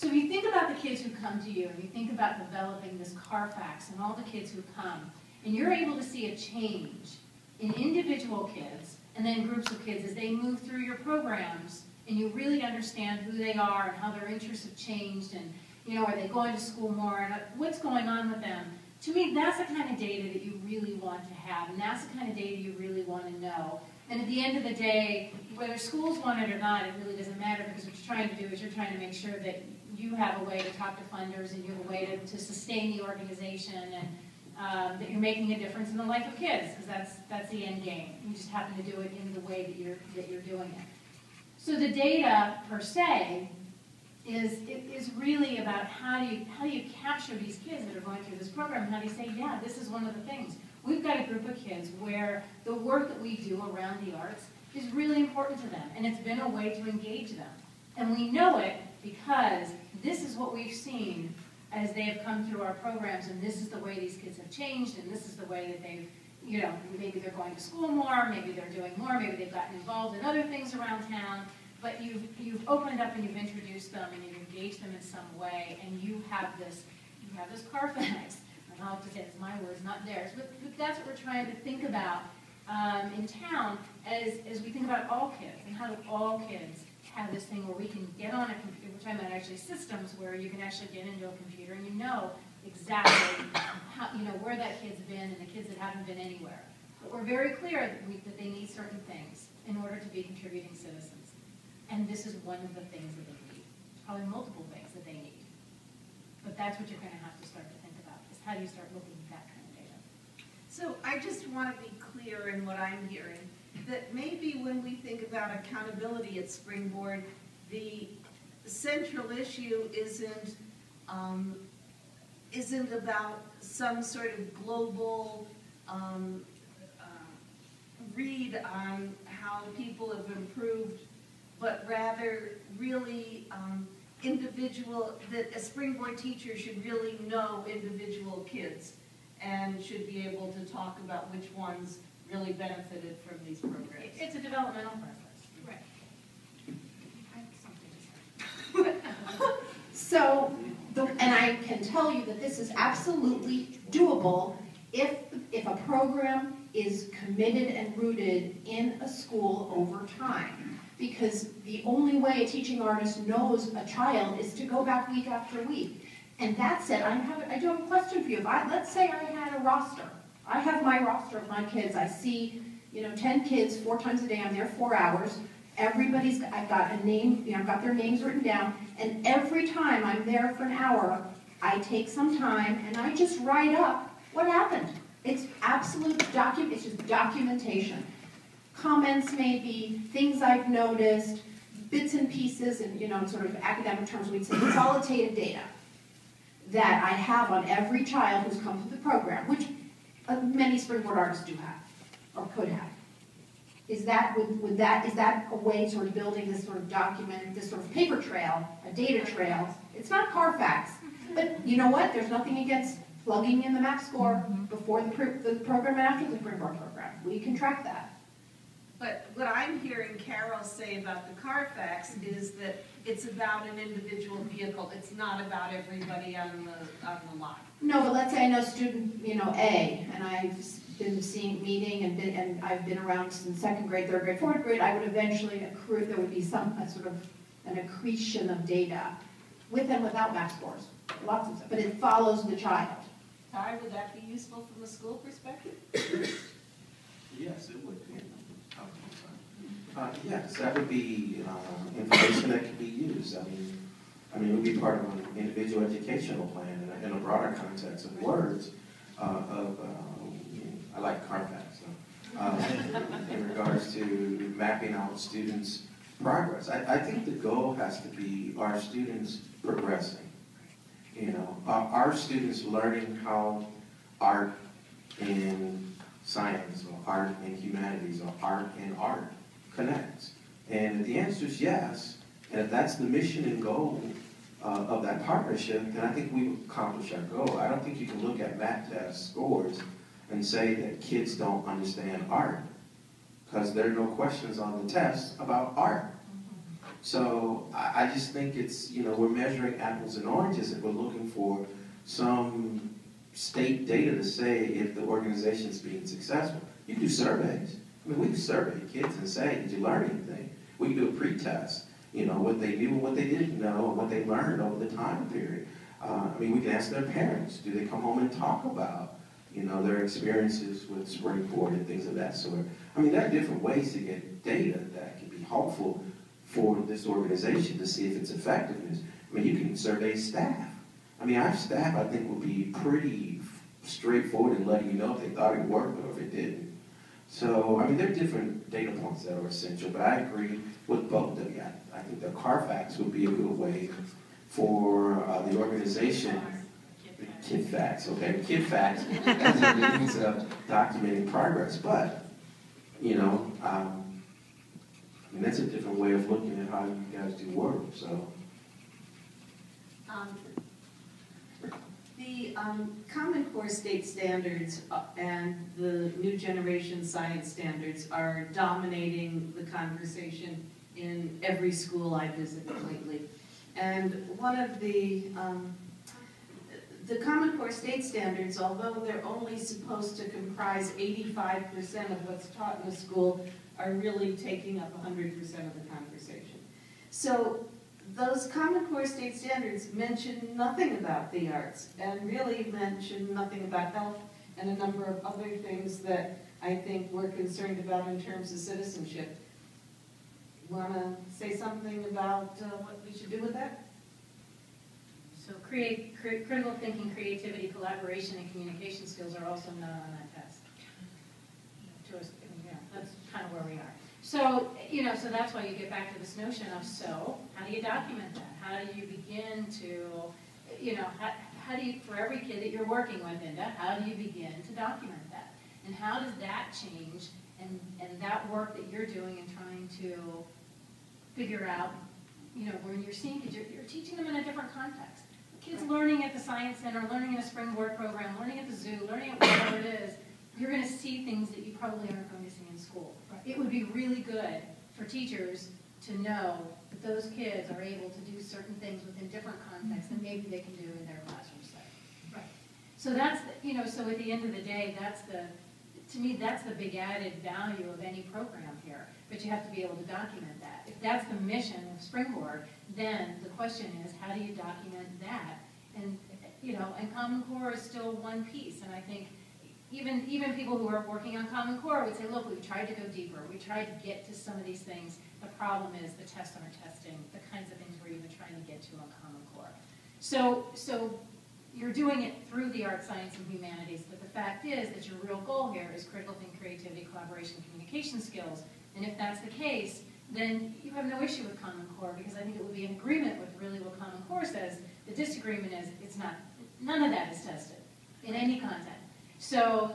So if you think about the kids who come to you, and you think about developing this Carfax and all the kids who come, and you're able to see a change in individual kids and then groups of kids as they move through your programs, and you really understand who they are and how their interests have changed, and are they going to school more, and what's going on with them. To me, that's the kind of data that you really want to have, and that's the kind of data you really want to know. And at the end of the day, whether schools want it or not, it really doesn't matter, because what you're trying to do is you're trying to make sure that you have a way to talk to funders, and you have a way to sustain the organization, and that you're making a difference in the life of kids, because that's the end game. You just happen to do it in the way that you're doing it. So the data per se is really about how do you capture these kids that are going through this program, and how do you say, yeah, this is one of the things. We've got a group of kids where the work that we do around the arts is really important to them, and it's been a way to engage them. And we know it because this is what we've seen as they have come through our programs, and this is the way these kids have changed, and this is the way that they've, maybe they're going to school more, maybe they're doing more, maybe they've gotten involved in other things around town, but you've opened up and you've introduced them and you've engaged them in some way, and you have this Carfax. I'll have to say it's my words, not theirs, but that's what we're trying to think about in town as we think about all kids, and how do all kids have this thing where we can get on a computer. We're talking about actually systems where you can actually get into a computer and you know exactly how, where that kid's been and the kids that haven't been anywhere. But we're very clear that they need certain things in order to be contributing citizens. And this is one of the things that they need. Probably multiple things that they need. But that's what you're going to have to start to think about, is how do you start looking at that kind of data. So I just want to be clear in what I'm hearing, that maybe when we think about accountability at Springboard, the central issue isn't about some sort of global read on how people have improved, but rather really that a Springboard teacher should really know individual kids and should be able to talk about which ones really benefited from these programs. It's a developmental process. Right. So, and I can tell you that this is absolutely doable if a program is committed and rooted in a school over time. Because the only way a teaching artist knows a child is to go back week after week. And that said, I do have a question for you. Let's say I had a roster. I have my roster of my kids. I see, 10 kids 4 times a day. I'm there 4 hours. I've got a name, I've got their names written down. And every time I'm there for an hour, I take some time and I just write up what happened. It's it's just documentation. Comments maybe, things I've noticed, bits and pieces, and in sort of academic terms we'd say qualitative data that I have on every child who's come through the program, which many Springboard artists do have, or could have. Is that a way sort of building this sort of document, this sort of paper trail, a data trail? It's not Carfax, but you know what? There's nothing against plugging in the MAP score before the program and after the Springboard program. We can track that. But what I'm hearing Carole say about the Carfax is that it's about an individual vehicle. It's not about everybody on the lot. No, but let's say I know student, A, and I've been meeting, and I've been around since 2nd grade, 3rd grade, 4th grade. I would eventually accrue. There would be sort of an accretion of data, with and without MAP scores. Lots of stuff, but it follows the child. Ty, would that be useful from a school perspective? Yes, it would be. Yes, that would be information that could be used. I mean, it would be part of an individual educational plan in a broader context of words I like Carfax. In regards to mapping out students' progress, I think the goal has to be our students progressing. Our students learning how art in science, or art in humanities, or art in art connects. And if the answer is yes, and if that's the mission and goal of that partnership, then I think we've accomplished our goal. I don't think you can look at math test scores and say that kids don't understand art, because there are no questions on the test about art. So I just think it's, we're measuring apples and oranges and we're looking for some state data to say if the organization's being successful. You do surveys. I mean, we can survey kids and say, did you learn anything? We can do a pre-test, what they knew and what they didn't know and what they learned over the time period. We can ask their parents, do they come home and talk about, their experiences with Springboard and things of that sort. There are different ways to get data that can be helpful for this organization to see if its effectiveness. You can survey staff. Our staff, I think, will be pretty straightforward in letting you know if they thought it worked or if it didn't. So, there are different data points that are essential, but I agree with both of you. I think the Carfax would be a good way for the organization. KidFacts, okay? KidFacts as a means of documenting progress, but, that's a different way of looking at how you guys do work, so. The Common Core state standards and the new generation science standards are dominating the conversation in every school I visited lately. And one of the Common Core state standards, although they're only supposed to comprise 85% of what's taught in the school, are really taking up 100% of the conversation. So those Common Core state standards mention nothing about the arts and really mention nothing about health and a number of other things that I think we're concerned about in terms of citizenship. Want to say something about what we should do with that? So critical thinking, creativity, collaboration, and communication skills are also not on that test. That's kind of where we are. So, so that's why you get back to this notion of, so, how do you document that? How do you begin to, how do you, for every kid that you're working with, Inda, how do you begin to document that? And how does that change, and that work that you're doing and trying to figure out, when you're seeing kids, you're teaching them in a different context. Kids learning at the Science Center, learning in a Springboard program, learning at the zoo, learning at whatever it is, you're going to see things that you probably aren't going to see in school. It would be really good for teachers to know that those kids are able to do certain things within different contexts than maybe they can do in their classroom setting. Right. So that's, so at the end of the day, to me, that's the big added value of any program here. But you have to be able to document that. If that's the mission of Springboard, then the question is, how do you document that? And, and Common Core is still one piece. And I think even people who are working on Common Core would say, look, we've tried to go deeper. We tried to get to some of these things. The problem is the tests aren't testing the kinds of things we're even trying to get to on Common Core. So you're doing it through the art, science, and humanities, but the fact is that your real goal here is critical thinking, creativity, collaboration, communication skills. And if that's the case, then you have no issue with Common Core, because I think it would be in agreement with really what Common Core says. The disagreement is none of that is tested in any content. So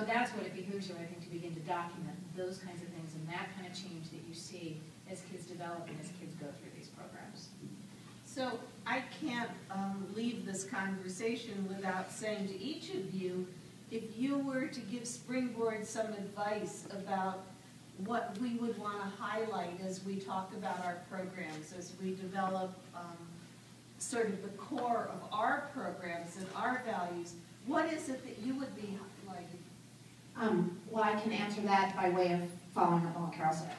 that's what it behooves you, I think, to begin to document those kinds of things and that kind of change that you see as kids develop and as kids go through these programs. So I can't leave this conversation without saying to each of you, if you were to give Springboard some advice about what we would want to highlight as we talk about our programs, as we develop sort of the core of our programs and our values, what is it that you would be highlighting? Well, I can answer that by way of following up on what Carole said.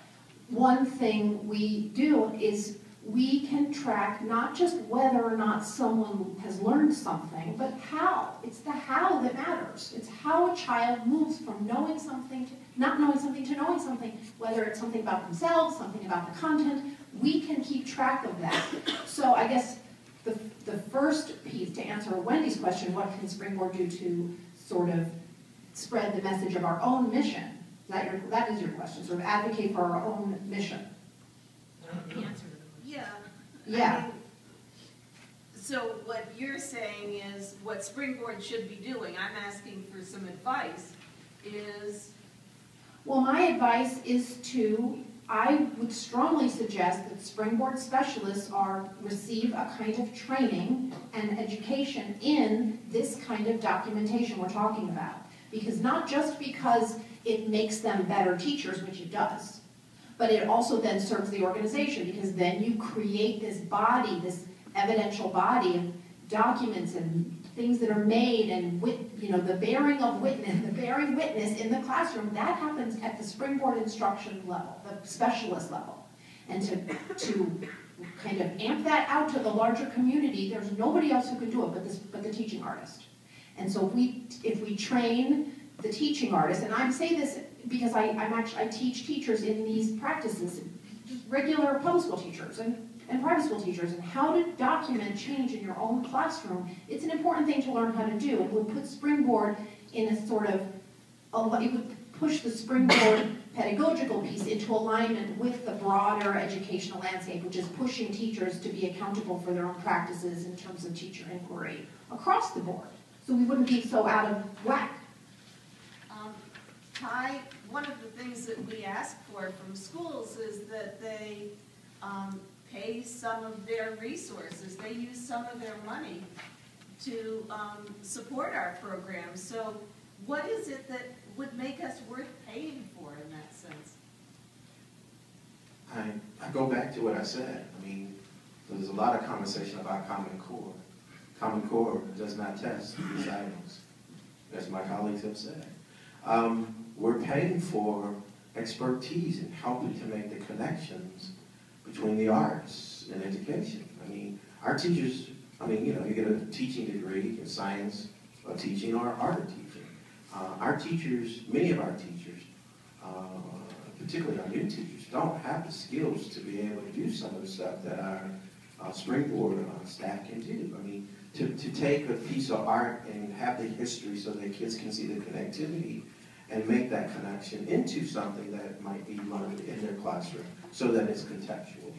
One thing we do is we can track not just whether or not someone has learned something, but how. It's the how that matters. It's how a child moves from knowing something to not knowing something to knowing something, whether it's something about themselves, something about the content. We can keep track of that. So I guess the first piece, to answer Wendy's question, what can Springboard do to sort of spread the message of our own mission? That is your question, sort of advocate for our own mission. Yeah. So what you're saying is what Springboard should be doing, I'm asking for some advice, is... Well, my advice is I would strongly suggest that Springboard specialists receive a kind of training and education in this kind of documentation we're talking about. Because not just because it makes them better teachers, which it does, But it also then serves the organization, because then you create this body, this evidential body of documents and things that are made, and the bearing of witness, the bearing witness in the classroom. That happens at the Springboard instruction level, the specialist level. And to kind of amp that out to the larger community, there's nobody else who can do it but the teaching artist. And so if we train the teaching artist, and I say this because I teach teachers in these practices, just regular public school teachers and private school teachers, and how to document change in your own classroom. It's an important thing to learn how to do. And we'll put Springboard in a sort of, it would push the Springboard pedagogical piece into alignment with the broader educational landscape, which is pushing teachers to be accountable for their own practices in terms of teacher inquiry across the board. So we wouldn't be so out of whack. Ty, one of the things that we ask for from schools is that they pay some of their resources. They use some of their money to support our programs. So what is it that would make us worth paying for in that sense? I go back to what I said. I mean, there's a lot of conversation about Common Core. Common Core does not test these items, as my colleagues have said. We're paying for expertise in helping to make the connections between the arts and education. I mean, our teachers, you get a teaching degree in science of teaching or art of teaching. Our teachers, many of our teachers, particularly our new teachers, don't have the skills to be able to do some of the stuff that our Springboard staff can do. I mean, to take a piece of art and have the history so that kids can see the connectivity and make that connection into something that might be learned in their classroom so that it's contextual.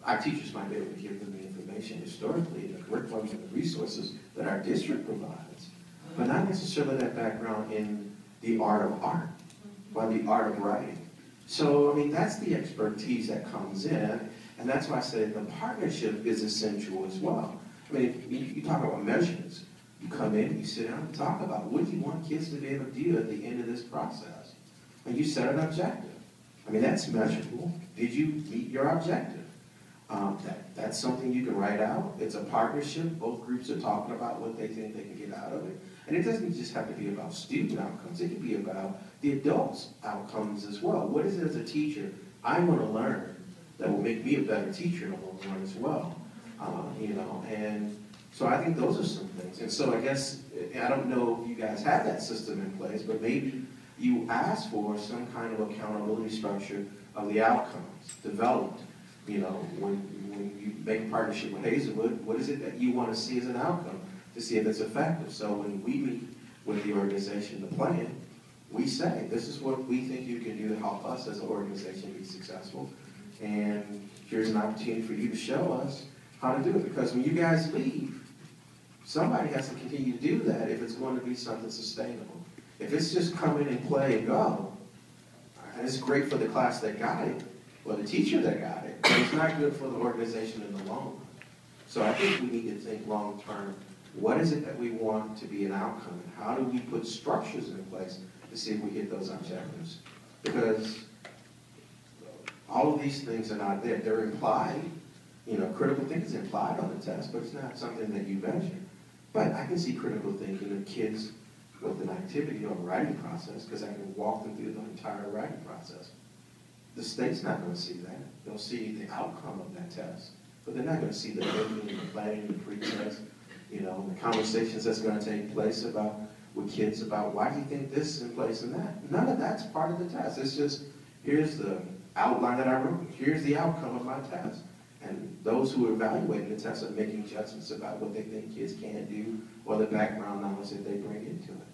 Our teachers might be able to give them the information historically, the curriculum and the resources that our district provides, but not necessarily that background in the art of art or the art of writing. So, that's the expertise that comes in, and that's why I say the partnership is essential as well. You talk about measurements. You come in, you sit down and talk about what do you want kids to be able to do at the end of this process. And you set an objective. That's measurable. Did you meet your objective? That's something you can write out. It's a partnership. Both groups are talking about what they think they can get out of it. And it doesn't just have to be about student outcomes. It can be about the adults' outcomes as well. What is it as a teacher I want to learn that will make me a better teacher in the long run as well? And so I think those are some things. And so I guess, I don't know if you guys have that system in place, but maybe you ask for some kind of accountability structure of the outcomes developed. When you make a partnership with Hazelwood, what is it that you want to see as an outcome to see if it's effective? So when we meet with the organization to plan, we say, this is what we think you can do to help us as an organization be successful. And here's an opportunity for you to show us how to do it. Because when you guys leave, somebody has to continue to do that if it's going to be something sustainable. If it's just come in and play and go, and it's great for the class that got it, or the teacher that got it, but it's not good for the organization in the long run. So I think we need to think long term, what is it that we want to be an outcome? And how do we put structures in place to see if we hit those objectives? Because all of these things are not there. They're implied. Critical thinking is implied on the test, but it's not something that you measure. But I can see critical thinking of kids with an activity or a writing process because I can walk them through the entire writing process. The state's not going to see that. They'll see the outcome of that test, but they're not going to see the thinking and the planning and the pre-test, the conversations that's going to take place with kids about why do you think this is in place and that. None of that's part of the test. It's just, here's the outline that I wrote. Here's the outcome of my test. And those who are evaluating the test are making judgments about what they think kids can do or the background knowledge that they bring into it.